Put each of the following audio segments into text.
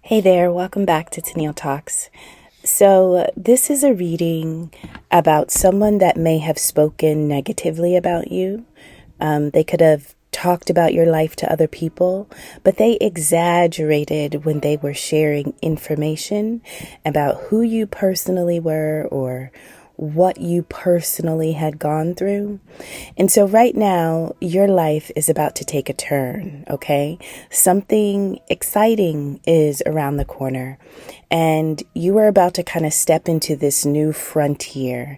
Hey there, welcome back to Tennille Talks. So, this is a reading about someone that may have spoken negatively about you. They could have talked about your life to other people, but they exaggerated when they were sharing information about who you personally were or what you personally had gone through. And so right now, your life is about to take a turn, okay? Something exciting is around the corner, and you are about to kind of step into this new frontier.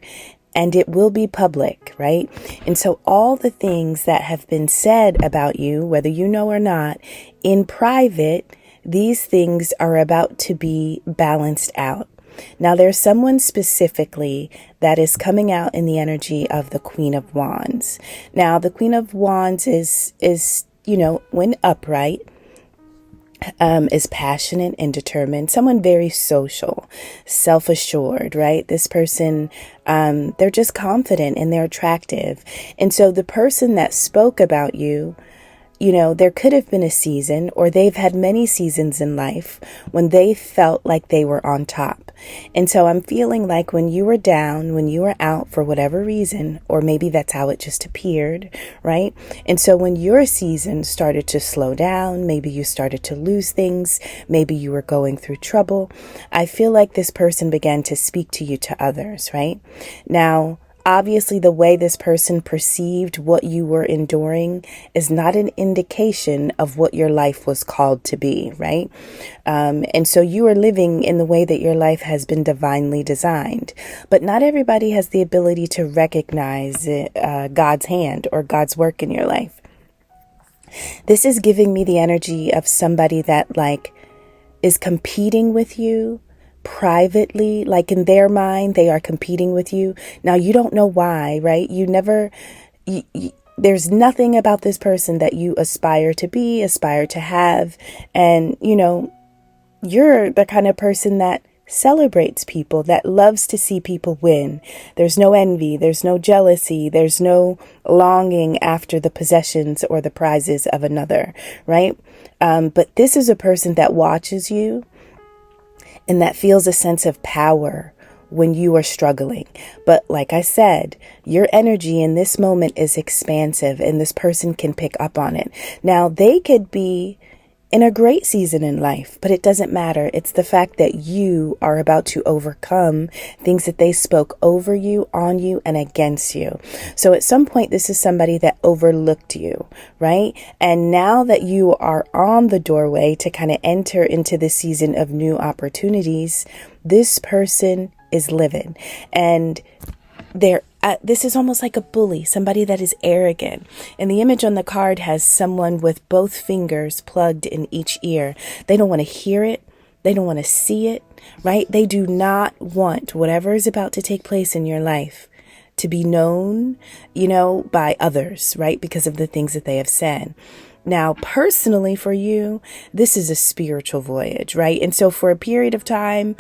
And it will be public, right? And so all the things that have been said about you, whether you know or not, in private, these things are about to be balanced out. Now, there's someone specifically that is coming out in the energy of the Queen of Wands. Now, the Queen of Wands is when upright, is passionate and determined, someone very social, self-assured, right? This person, they're just confident and they're attractive. And so the person that spoke about you, there could have been a season, or they've had many seasons in life when they felt like they were on top. And so I'm feeling like when you were down, when you were out for whatever reason, or maybe that's how it just appeared, right? And so when your season started to slow down, maybe you started to lose things, maybe you were going through trouble, I feel like this person began to speak to you to others, right? Now, obviously, the way this person perceived what you were enduring is not an indication of what your life was called to be, right? And so you are living in the way that your life has been divinely designed. But not everybody has the ability to recognize God's hand or God's work in your life. This is giving me the energy of somebody that is competing with you privately, like in their mind, they are competing with you. Now, you don't know why, right? There's nothing about this person that you aspire to be, aspire to have. And, you're the kind of person that celebrates people, that loves to see people win. There's no envy, there's no jealousy, there's no longing after the possessions or the prizes of another, right? But this is a person that watches you and that feels a sense of power when you are struggling. But like I said, your energy in this moment is expansive and this person can pick up on it. Now, they could be in a great season in life, but it doesn't matter. It's the fact that you are about to overcome things that they spoke over you, on you, and against you. So at some point, this is somebody that overlooked you, right? And now that you are on the doorway to kind of enter into the season of new opportunities, this person is livid. And this is almost like a bully, somebody that is arrogant. And the image on the card has someone with both fingers plugged in each ear. They don't want to hear it. They don't want to see it, right? They do not want whatever is about to take place in your life to be known, by others, right? Because of the things that they have said. Now, personally for you, this is a spiritual voyage, right? And so for a period of time,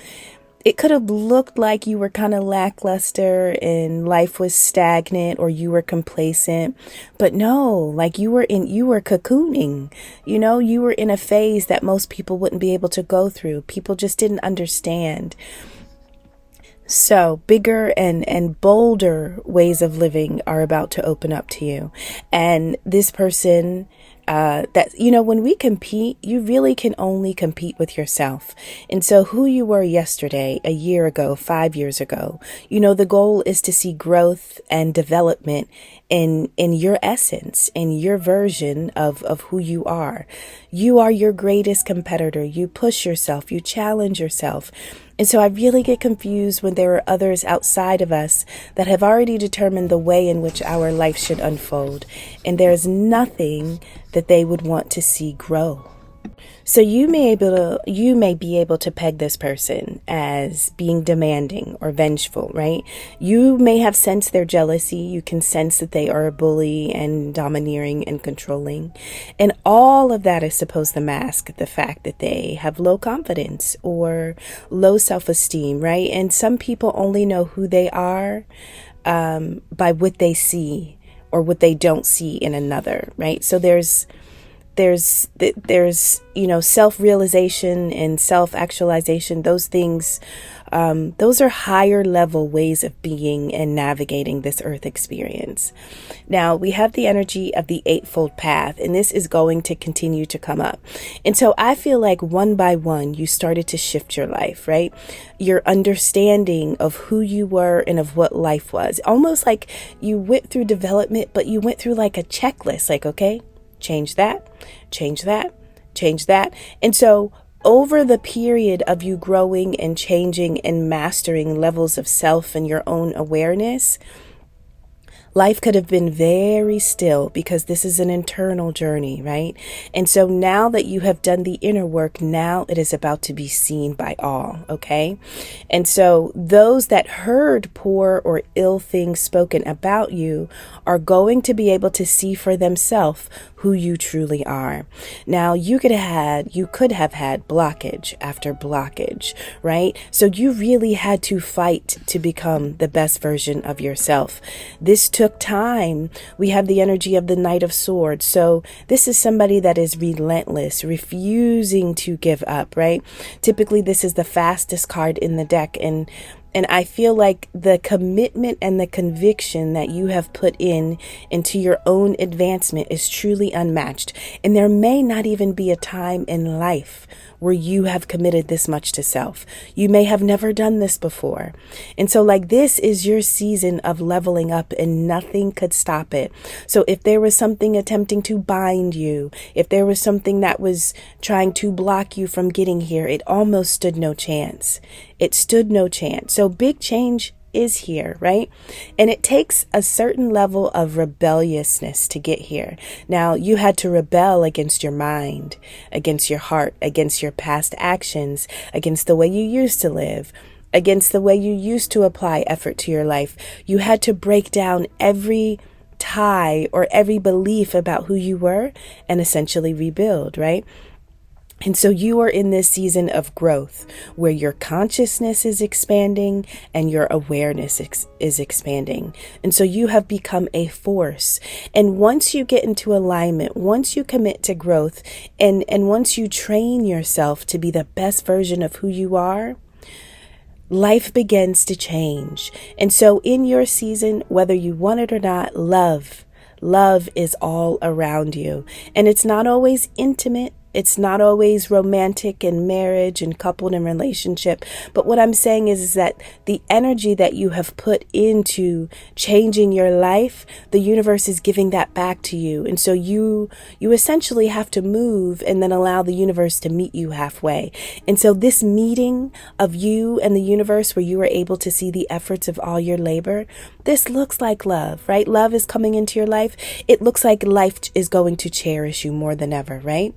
it could have looked like you were kind of lackluster and life was stagnant or you were complacent, but no, like you were cocooning, you were in a phase that most people wouldn't be able to go through. People just didn't understand. So bigger and bolder ways of living are about to open up to you. And this person, when we compete, you really can only compete with yourself. And so who you were yesterday, a year ago, 5 years ago, the goal is to see growth and development in your essence, in your version of who you are. You are your greatest competitor. You push yourself, you challenge yourself. And so I really get confused when there are others outside of us that have already determined the way in which our life should unfold. And there's nothing that they would want to see grow. So you may be able to peg this person as being demanding or vengeful, right? You may have sensed their jealousy. You can sense that they are a bully and domineering and controlling. And all of that is supposed to mask the fact that they have low confidence or low self-esteem, right? And some people only know who they are by what they see or what they don't see in another, right? So there's there's self-realization and self-actualization. Those things, those are higher level ways of being and navigating this earth experience. Now we have the energy of the eightfold path, and this is going to continue to come up. And so I feel like one by one, you started to shift your life, right? Your understanding of who you were and of what life was, almost like you went through development, but you went through like a checklist, like, okay, change that, change that, change that. And so over the period of you growing and changing and mastering levels of self and your own awareness, life could have been very still because this is an internal journey, right? And so now that you have done the inner work, now it is about to be seen by all, okay? And so those that heard poor or ill things spoken about you are going to be able to see for themselves who you truly are. Now, you could have had blockage after blockage, right? So you really had to fight to become the best version of yourself. This took time. We have the energy of the Knight of Swords. So this is somebody that is relentless, refusing to give up, right? Typically, this is the fastest card in the deck. And I feel like the commitment and the conviction that you have put into your own advancement is truly unmatched. And there may not even be a time in life where you have committed this much to self. You may have never done this before. And so like this is your season of leveling up and nothing could stop it. So if there was something attempting to bind you, if there was something that was trying to block you from getting here, it almost stood no chance. It stood no chance. So big change is here, right? And it takes a certain level of rebelliousness to get here. Now, you had to rebel against your mind, against your heart, against your past actions, against the way you used to live, against the way you used to apply effort to your life. You had to break down every tie or every belief about who you were and essentially rebuild, right? And so you are in this season of growth where your consciousness is expanding and your awareness is expanding. And so you have become a force. And once you get into alignment, once you commit to growth, and once you train yourself to be the best version of who you are, life begins to change. And so in your season, whether you want it or not, love is all around you. And it's not always intimate. It's not always romantic and marriage and coupled and relationship. But what I'm saying is that the energy that you have put into changing your life, the universe is giving that back to you. And so you essentially have to move and then allow the universe to meet you halfway. And so this meeting of you and the universe where you are able to see the efforts of all your labor, this looks like love, right? Love is coming into your life. It looks like life is going to cherish you more than ever, right?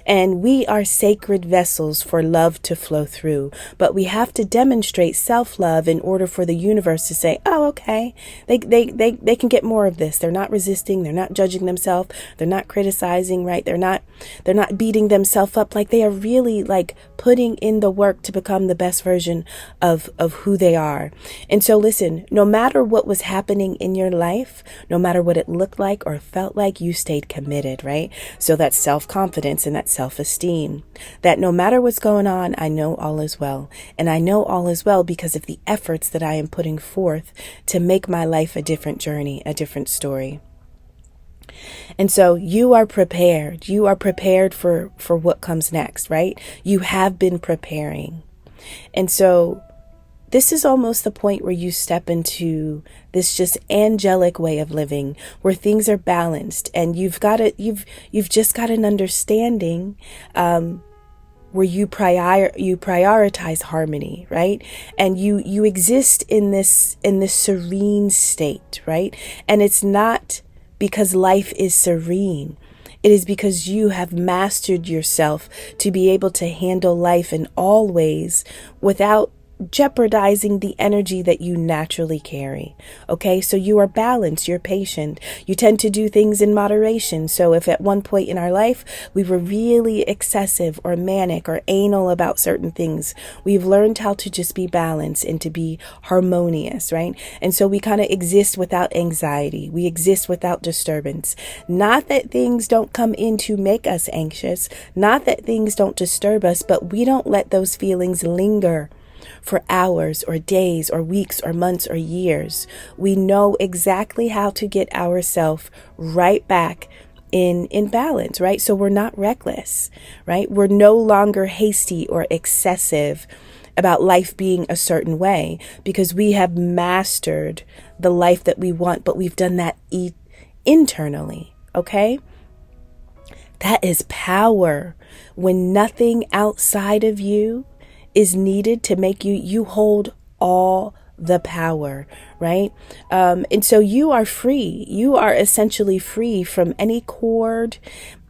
And we are sacred vessels for love to flow through. But we have to demonstrate self-love in order for the universe to say, oh, okay, they can get more of this. They're not resisting. They're not judging themselves. They're not criticizing, right? They're not beating themselves up. Like they are really like putting in the work to become the best version of who they are. And so listen, no matter what was happening in your life, no matter what it looked like or felt like, you stayed committed, right? So that's self-confidence and that's self-esteem, that no matter what's going on, I know all is well. And I know all is well because of the efforts that I am putting forth to make my life a different journey, a different story. And so you are prepared. You are prepared for what comes next, right? You have been preparing. And so this is almost the point where you step into this just angelic way of living where things are balanced and you've just got an understanding where you prioritize harmony, right? And you exist in this serene state, right? And it's not because life is serene. It is because you have mastered yourself to be able to handle life in all ways without jeopardizing the energy that you naturally carry. Okay, so you are balanced, you're patient, you tend to do things in moderation. So if at one point in our life we were really excessive or manic or anal about certain things, we've learned how to just be balanced and to be harmonious, right? And so we kind of exist without anxiety, we exist without disturbance. Not that things don't come in to make us anxious, not that things don't disturb us, but we don't let those feelings linger for hours or days or weeks or months or years. We know exactly how to get ourselves right back in balance, right? So we're not reckless, right? We're no longer hasty or excessive about life being a certain way because we have mastered the life that we want, but we've done that internally, okay? That is power. When nothing outside of you is needed to make you hold all the power, right? And so you are free. You are essentially free from any cord,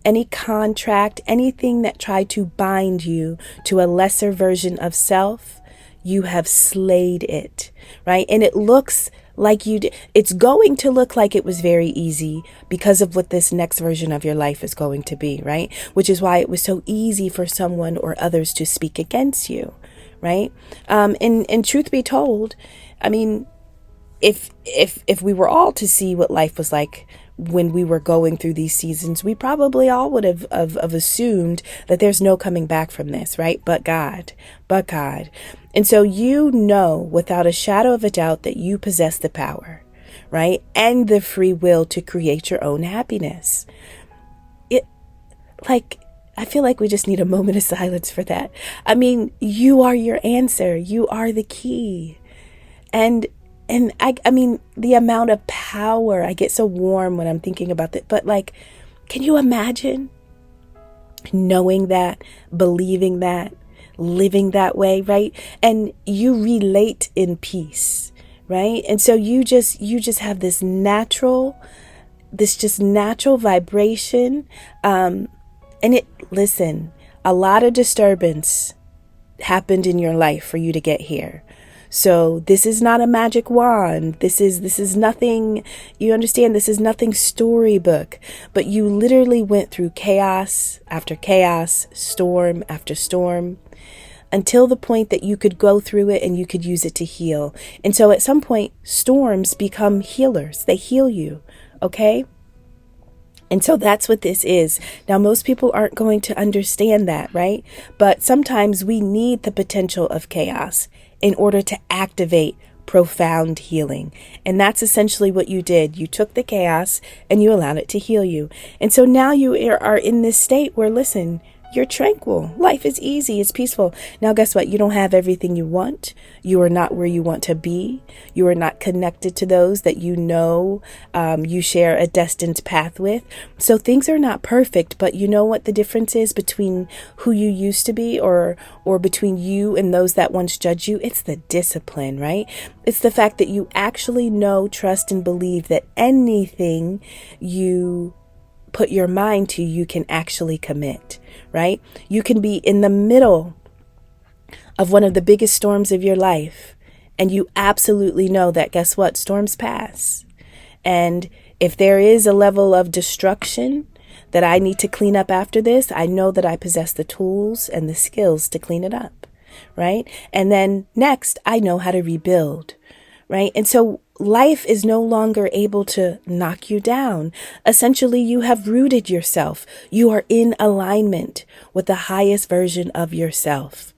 any contract, anything that tried to bind you to a lesser version of self. You have slayed it, right? And it looks like it's going to look like it was very easy because of what this next version of your life is going to be, right? Which is why it was so easy for someone or others to speak against you, right? And truth be told, I mean, if we were all to see what life was like when we were going through these seasons, we probably all would have assumed that there's no coming back from this, right? But God. And so you know without a shadow of a doubt that you possess the power, right? And the free will to create your own happiness. I feel like we just need a moment of silence for that. I mean, you are your answer. You are the key. And I mean, the amount of power, I get so warm when I'm thinking about that. But can you imagine knowing that, believing that, living that way, right? And you relate in peace, right? And so you just have this natural vibration. Listen, a lot of disturbance happened in your life for you to get here. So this is not a magic wand. This is nothing, you understand, this is nothing storybook, but you literally went through chaos after chaos, storm after storm, until the point that you could go through it and you could use it to heal. And so at some point, storms become healers. They heal you, okay? And so that's what this is. Now, most people aren't going to understand that, right? But sometimes we need the potential of chaos in order to activate profound healing. And that's essentially what you did. You took the chaos and you allowed it to heal you. And so now you are in this state where, listen, you're tranquil. Life is easy. It's peaceful. Now, guess what? You don't have everything you want. You are not where you want to be. You are not connected to those that you know you share a destined path with. So things are not perfect, but you know what the difference is between who you used to be or between you and those that once judged you? It's the discipline, right? It's the fact that you actually know, trust, and believe that anything you put your mind to, you can actually commit, right? You can be in the middle of one of the biggest storms of your life, and you absolutely know that, guess what? Storms pass. And if there is a level of destruction that I need to clean up after this, I know that I possess the tools and the skills to clean it up, right? And then next, I know how to rebuild, right? And so life is no longer able to knock you down. Essentially, you have rooted yourself. You are in alignment with the highest version of yourself,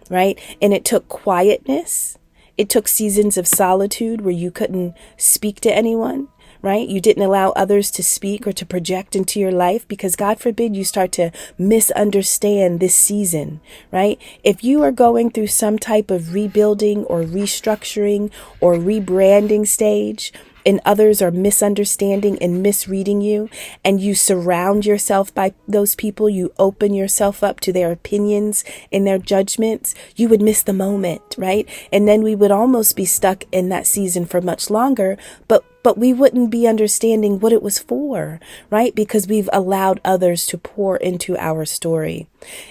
right? And it took quietness. It took seasons of solitude where you couldn't speak to anyone, right? You didn't allow others to speak or to project into your life because, God forbid, you start to misunderstand this season, right? If you are going through some type of rebuilding or restructuring or rebranding stage, and others are misunderstanding and misreading you, and you surround yourself by those people, you open yourself up to their opinions and their judgments, you would miss the moment, right? And then we would almost be stuck in that season for much longer, but we wouldn't be understanding what it was for, right? Because we've allowed others to pour into our story.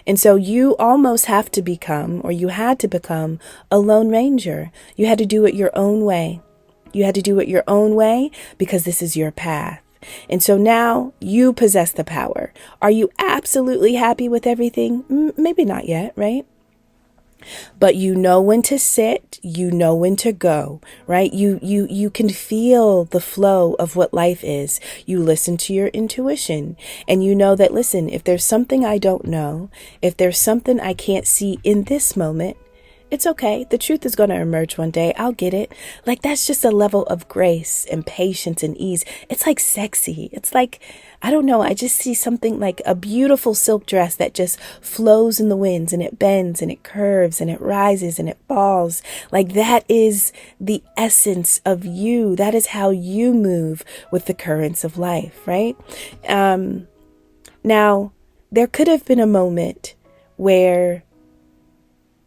And so you almost have to become, or you had to become, a lone ranger. You had to do it your own way. You had to do it your own way because this is your path. And so now you possess the power. Are you absolutely happy with everything? Maybe not yet, right? But you know when to sit, you know when to go, right? You can feel the flow of what life is. You listen to your intuition, and you know that, listen, if there's something I don't know, if there's something I can't see in this moment, it's okay. The truth is going to emerge one day. I'll get it. Like, that's just a level of grace and patience and ease. It's like sexy. It's like, I don't know. I just see something like a beautiful silk dress that just flows in the winds, and it bends and it curves and it rises and it falls. Like, that is the essence of you. That is how you move with the currents of life, right? Now, there could have been a moment where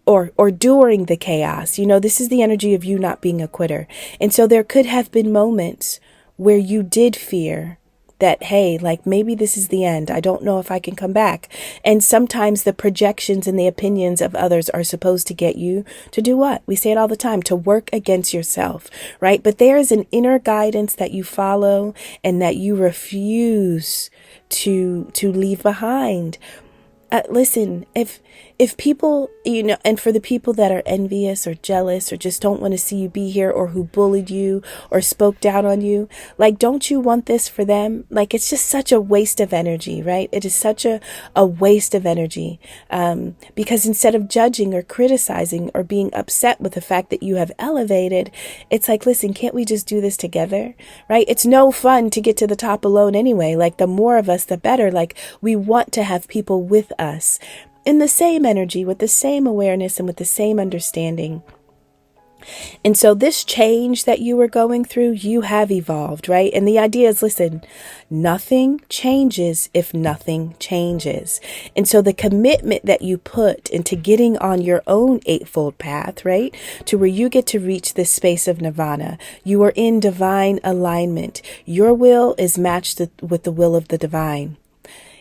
or during the chaos, this is the energy of you not being a quitter. And so there could have been moments where you did fear that, hey, like, maybe this is the end. I don't know if I can come back. And sometimes the projections and the opinions of others are supposed to get you to do what? We say it all the time, to work against yourself, right? But there is an inner guidance that you follow and that you refuse to leave behind. Listen, if people, and for the people that are envious or jealous or just don't want to see you be here, or who bullied you or spoke down on you, like, don't you want this for them? Like, it's just such a waste of energy, right? It is such a waste of energy, because instead of judging or criticizing or being upset with the fact that you have elevated, it's like, listen, can't we just do this together, right? It's no fun to get to the top alone anyway. Like, the more of us, the better. Like, we want to have people with us in the same energy, with the same awareness and with the same understanding. And so this change that you were going through, you have evolved, right? And the idea is, listen, nothing changes if nothing changes. And so the commitment that you put into getting on your own eightfold path, right, to where you get to reach this space of nirvana, you are in divine alignment. Your will is matched with the will of the divine.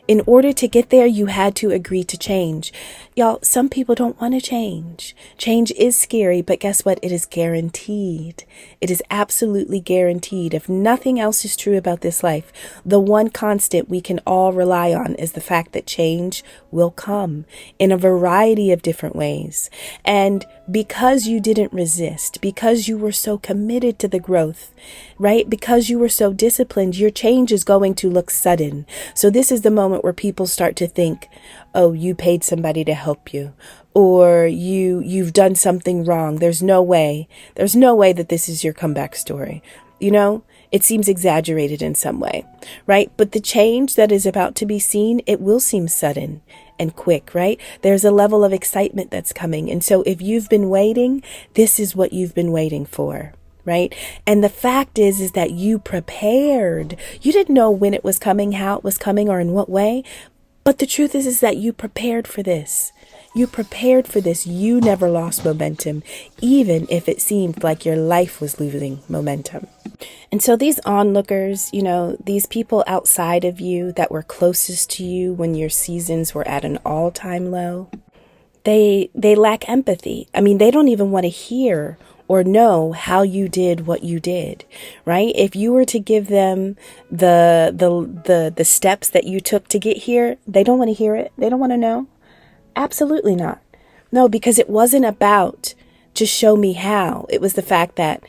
In order to get there, you had to agree to change. Y'all, some people don't want to change. Change is scary, but guess what? It is guaranteed. It is absolutely guaranteed. If nothing else is true about this life, the one constant we can all rely on is the fact that change will come in a variety of different ways. And because you didn't resist, because you were so committed to the growth, right? Because you were so disciplined, your change is going to look sudden. So this is the moment where people start to think, oh, you paid somebody to help you, or you've done something wrong. There's no way that this is your comeback story. It seems exaggerated in some way, right? But the change that is about to be seen, it will seem sudden and quick, right? There's a level of excitement that's coming. And so if you've been waiting, this is what you've been waiting for. Right? And the fact is that you prepared. You didn't know when it was coming, how it was coming, or in what way. But the truth is that you prepared for this. You prepared for this. You never lost momentum, even if it seemed like your life was losing momentum. And so these onlookers, these people outside of you that were closest to you when your seasons were at an all-time low, they lack empathy. I mean, they don't even want to hear or know how you did what you did, right? If you were to give them the steps that you took to get here, they don't want to hear it. They don't want to know. Absolutely not. No, because it wasn't about just show me how. It was the fact that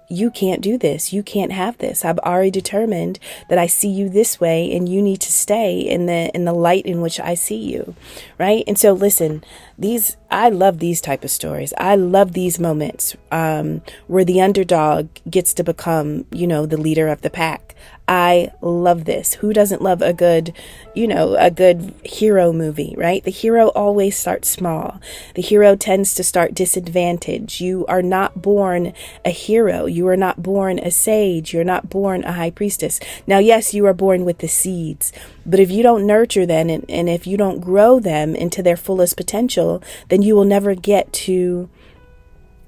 you can't do this. You can't have this. I've already determined that I see you this way, and you need to stay in the light in which I see you, right? And so listen, these I love these type of stories. I love these moments where the underdog gets to become, the leader of the pack. I love this. Who doesn't love a good, a good hero movie, right? The hero always starts small. The hero tends to start disadvantaged. You are not born a hero. You are not born a sage. You're not born a high priestess. Now, yes, you are born with the seeds, but if you don't nurture them and if you don't grow them into their fullest potential, then you will never get to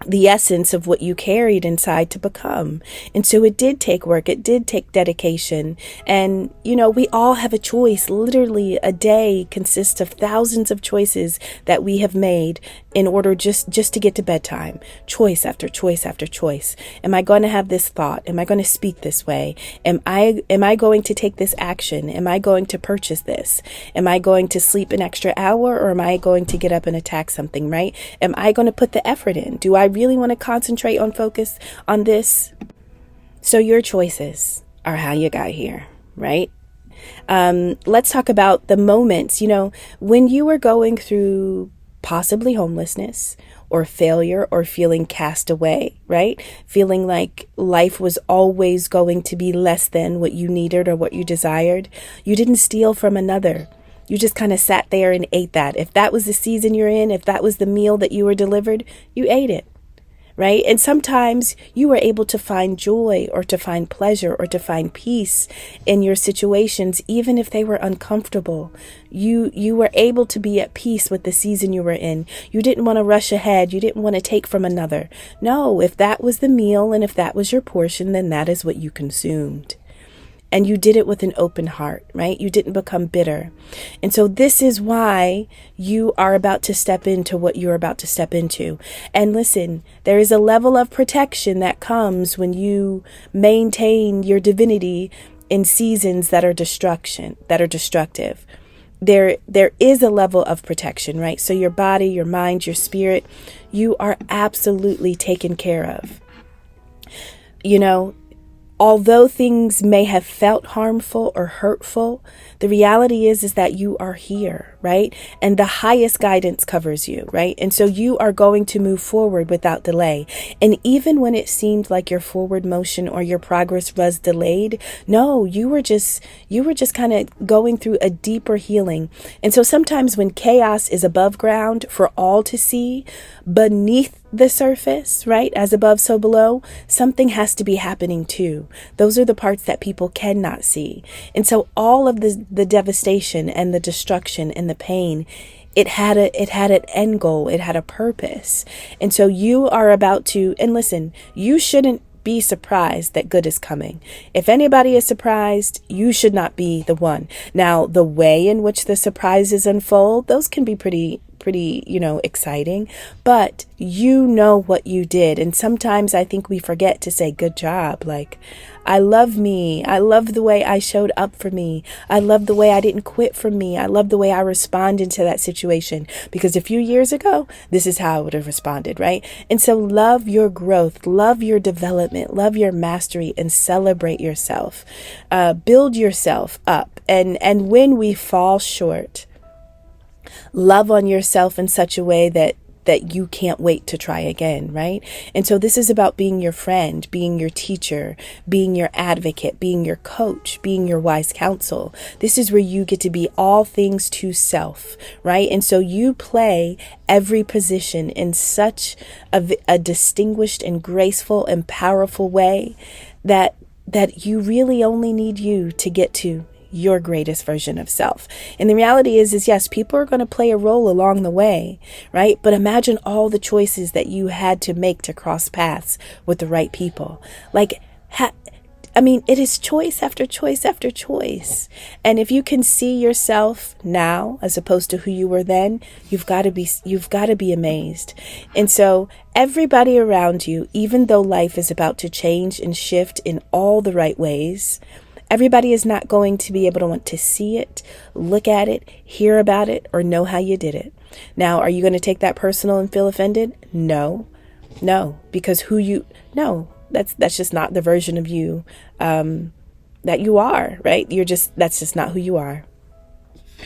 the essence of what you carried inside to become. And so it did take work. It did take dedication. And, we all have a choice. Literally a day consists of thousands of choices that we have made in order just to get to bedtime. Choice after choice after choice. Am I going to have this thought? Am I going to speak this way? Am I going to take this action? Am I going to purchase this? Am I going to sleep an extra hour, or am I going to get up and attack something, right? Am I going to put the effort in? Do I really want to concentrate on focus on this? So your choices are how you got here, right? Let's talk about the moments, when you were going through possibly homelessness or failure or feeling cast away, right? Feeling like life was always going to be less than what you needed or what you desired. You didn't steal from another. You just kind of sat there and ate that. If that was the season you're in, if that was the meal that you were delivered, you ate it. Right? And sometimes you were able to find joy or to find pleasure or to find peace in your situations, even if they were uncomfortable. You were able to be at peace with the season you were in. You didn't want to rush ahead. You didn't want to take from another. No, if that was the meal and if that was your portion, then that is what you consumed. And you did it with an open heart, right? You didn't become bitter. And so this is why you are about to step into what you're about to step into. And listen, there is a level of protection that comes when you maintain your divinity in seasons that are destructive. There is a level of protection, right? So your body, your mind, your spirit, you are absolutely taken care of. Although things may have felt harmful or hurtful, the reality is that you are here, right? And the highest guidance covers you, right? And so you are going to move forward without delay. And even when it seemed like your forward motion or your progress was delayed, no, you were just kind of going through a deeper healing. And so sometimes when chaos is above ground for all to see, beneath the surface, right? As above, so below, something has to be happening too. Those are the parts that people cannot see. And so all of the devastation and the destruction and the pain, it had an end goal. It had a purpose. And so you are about to, and listen, you shouldn't be surprised that good is coming. If anybody is surprised, you should not be the one. Now, the way in which the surprises unfold, those can be pretty, exciting, but you know what you did. And sometimes I think we forget to say good job. Like, I love me. I love the way I showed up for me. I love the way I didn't quit from me. I love the way I responded to that situation, because a few years ago, this is how I would have responded, right? And so love your growth, love your development, love your mastery, and celebrate yourself. Build yourself up. And when we fall short, love on yourself in such a way that you can't wait to try again, right? And so this is about being your friend, being your teacher, being your advocate, being your coach, being your wise counsel. This is where you get to be all things to self, right? And so you play every position in such a distinguished and graceful and powerful way that you really only need you to get to your greatest version of self. And the reality is yes, people are going to play a role along the way, right? But imagine all the choices that you had to make to cross paths with the right people. Like, it is choice after choice after choice. And if you can see yourself now as opposed to who you were then, you've got to be amazed. And so everybody around you, even though life is about to change and shift in all the right ways, everybody is not going to be able to want to see it, look at it, hear about it, or know how you did it. Now, are you going to take that personal and feel offended? No, because that's just not the version of you that you are, right? That's just not who you are.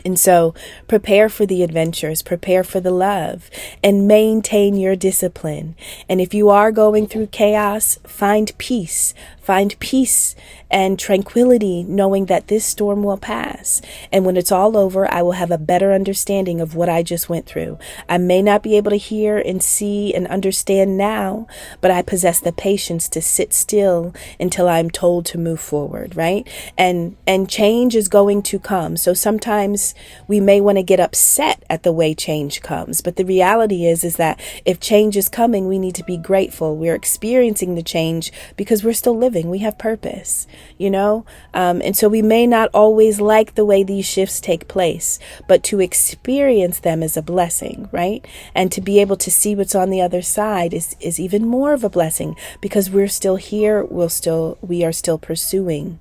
And so prepare for the adventures, prepare for the love, and maintain your discipline. And if you are going through chaos, find peace. Find peace and tranquility, knowing that this storm will pass. And when it's all over, I will have a better understanding of what I just went through. I may not be able to hear and see and understand now, but I possess the patience to sit still until I'm told to move forward, right? And change is going to come. So sometimes we may want to get upset at the way change comes, but the reality is that if change is coming, we need to be grateful. We're experiencing the change because we're still living. We have purpose, and so we may not always like the way these shifts take place, but to experience them is a blessing, right? And to be able to see what's on the other side is even more of a blessing, because we're still here. We are still pursuing.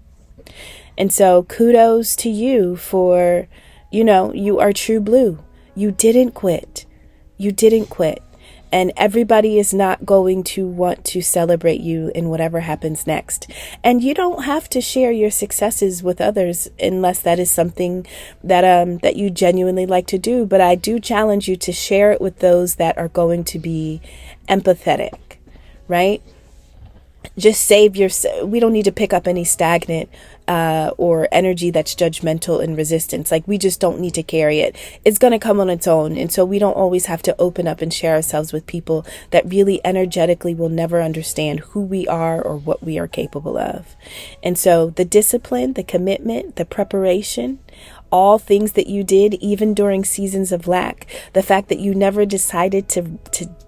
And so kudos to you for, you are true blue. You didn't quit. You didn't quit. And everybody is not going to want to celebrate you in whatever happens next. And you don't have to share your successes with others unless that is something that you genuinely like to do. But I do challenge you to share it with those that are going to be empathetic, right? Just save yourself. We don't need to pick up any stagnant or energy that's judgmental and resistance. Like, we just don't need to carry it. It's going to come on its own. And so we don't always have to open up and share ourselves with people that really energetically will never understand who we are or what we are capable of. And so the discipline, the commitment, the preparation, all things that you did, even during seasons of lack, the fact that you never decided to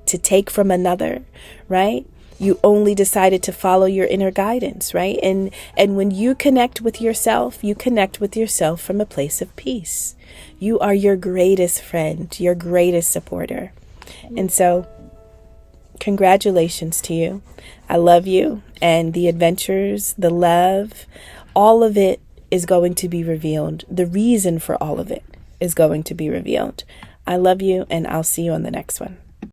take from another, right? You only decided to follow your inner guidance, right? And when you connect with yourself from a place of peace. You are your greatest friend, your greatest supporter. And so, congratulations to you. I love you. And the adventures, the love, all of it is going to be revealed. The reason for all of it is going to be revealed. I love you, and I'll see you on the next one.